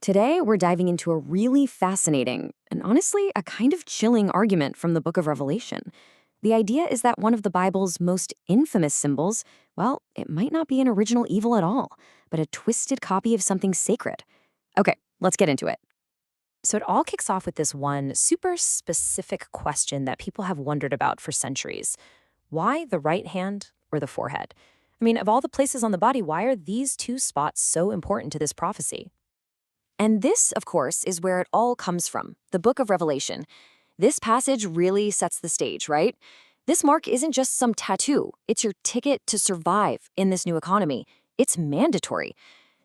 Today, we're diving into a really fascinating and honestly a kind of chilling argument from the book of Revelation. The idea is that one of the Bible's most infamous symbols, well, it might not be an original evil at all, but a twisted copy of something sacred. Okay, let's get into it. So it all kicks off with this one super specific question that people have wondered about for centuries. Why the right hand or the forehead? I mean, of all the places on the body, why are these two spots so important to this prophecy? And this, of course, is where it all comes from, the book of Revelation. This passage really sets the stage, right? This mark isn't just some tattoo, it's your ticket to survive in this new economy. It's mandatory.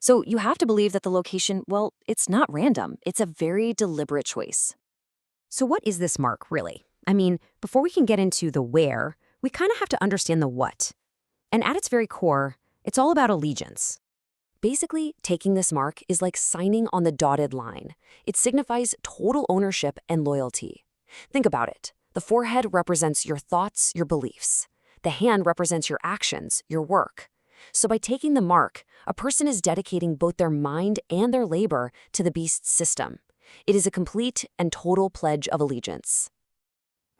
So you have to believe that the location, well, it's not random. It's a very deliberate choice. So what is this mark, really? I mean, before we can get into the where, we kind of have to understand the what. And at its very core, it's all about allegiance. Basically, taking this mark is like signing on the dotted line. It signifies total ownership and loyalty. Think about it. The forehead represents your thoughts, your beliefs. The hand represents your actions, your work. So by taking the mark, a person is dedicating both their mind and their labor to the beast's system. It is a complete and total pledge of allegiance.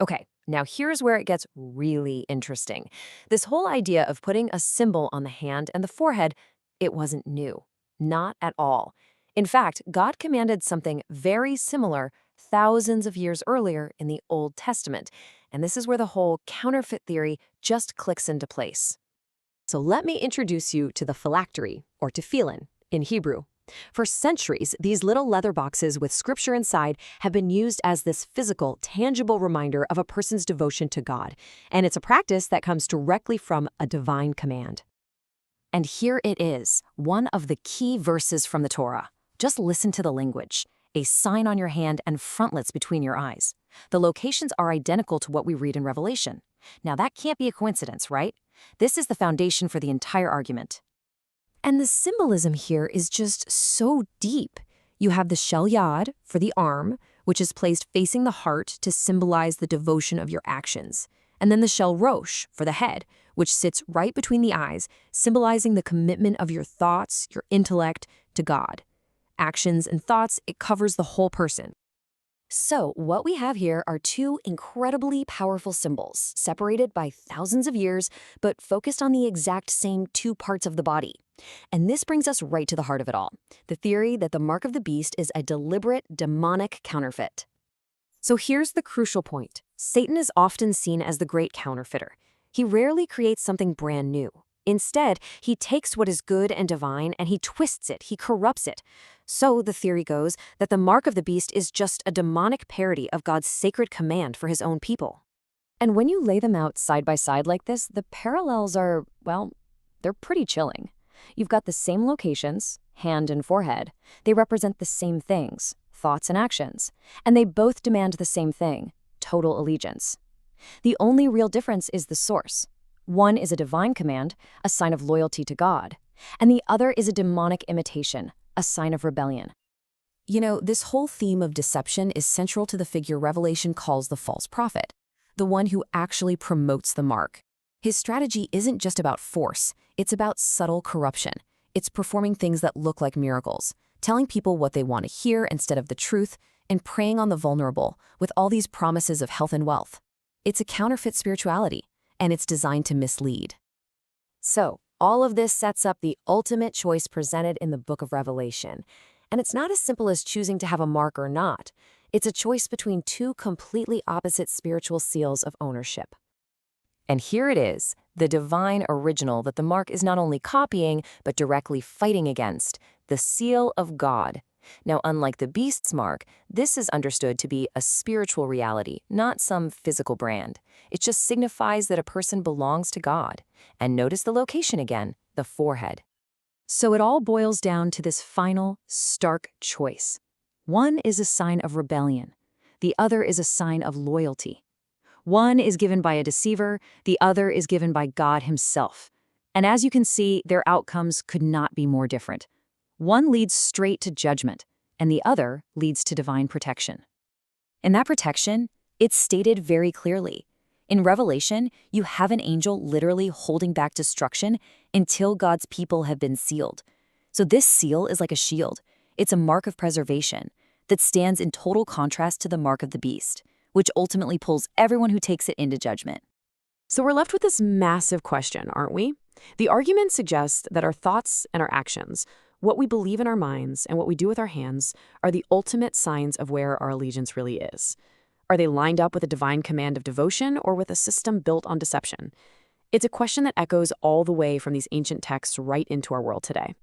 Okay, now here's where it gets really interesting. This whole idea of putting a symbol on the hand and the forehead, it wasn't new. Not at all. In fact, God commanded something very similar thousands of years earlier in the Old Testament. And this is where the whole counterfeit theory just clicks into place. So let me introduce you to the phylactery, or tefillin, in Hebrew. For centuries, these little leather boxes with scripture inside have been used as this physical, tangible reminder of a person's devotion to God. And it's a practice that comes directly from a divine command. And here it is, one of the key verses from the Torah. Just listen to the language. A sign on your hand and frontlets between your eyes. The locations are identical to what we read in Revelation. Now that can't be a coincidence, right? This is the foundation for the entire argument. And the symbolism here is just so deep. You have the shel yad for the arm, which is placed facing the heart to symbolize the devotion of your actions. And then the shel rosh for the head, which sits right between the eyes, symbolizing the commitment of your thoughts, your intellect, to God. Actions and thoughts, it covers the whole person. So what we have here are two incredibly powerful symbols, separated by thousands of years, but focused on the exact same two parts of the body. And this brings us right to the heart of it all, the theory that the mark of the beast is a deliberate, demonic counterfeit. So here's the crucial point. Satan is often seen as the great counterfeiter. He rarely creates something brand new. Instead, he takes what is good and divine and he twists it, he corrupts it. So the theory goes that the mark of the beast is just a demonic parody of God's sacred command for his own people. And when you lay them out side by side like this, the parallels are, well, they're pretty chilling. You've got the same locations, hand and forehead. They represent the same things, thoughts and actions. And they both demand the same thing, total allegiance. The only real difference is the source. One is a divine command, a sign of loyalty to God, and the other is a demonic imitation, a sign of rebellion. You know, this whole theme of deception is central to the figure Revelation calls the false prophet, the one who actually promotes the mark. His strategy isn't just about force, it's about subtle corruption. It's performing things that look like miracles, telling people what they want to hear instead of the truth, and preying on the vulnerable with all these promises of health and wealth. It's a counterfeit spirituality, and it's designed to mislead. So, all of this sets up the ultimate choice presented in the book of Revelation. And it's not as simple as choosing to have a mark or not. It's a choice between two completely opposite spiritual seals of ownership. And here it is, the divine original that the mark is not only copying, but directly fighting against, the seal of God. Now, unlike the beast's mark, this is understood to be a spiritual reality, not some physical brand. It just signifies that a person belongs to God. And notice the location again, the forehead. So it all boils down to this final, stark choice. One is a sign of rebellion. The other is a sign of loyalty. One is given by a deceiver, the other is given by God himself. And as you can see, their outcomes could not be more different. One leads straight to judgment, and the other leads to divine protection. And that protection, it's stated very clearly. In Revelation, you have an angel literally holding back destruction until God's people have been sealed. So this seal is like a shield. It's a mark of preservation that stands in total contrast to the mark of the beast, which ultimately pulls everyone who takes it into judgment. So we're left with this massive question, aren't we? The argument suggests that our thoughts and our actions, what we believe in our minds and what we do with our hands, are the ultimate signs of where our allegiance really is. Are they lined up with a divine command of devotion or with a system built on deception? It's a question that echoes all the way from these ancient texts right into our world today.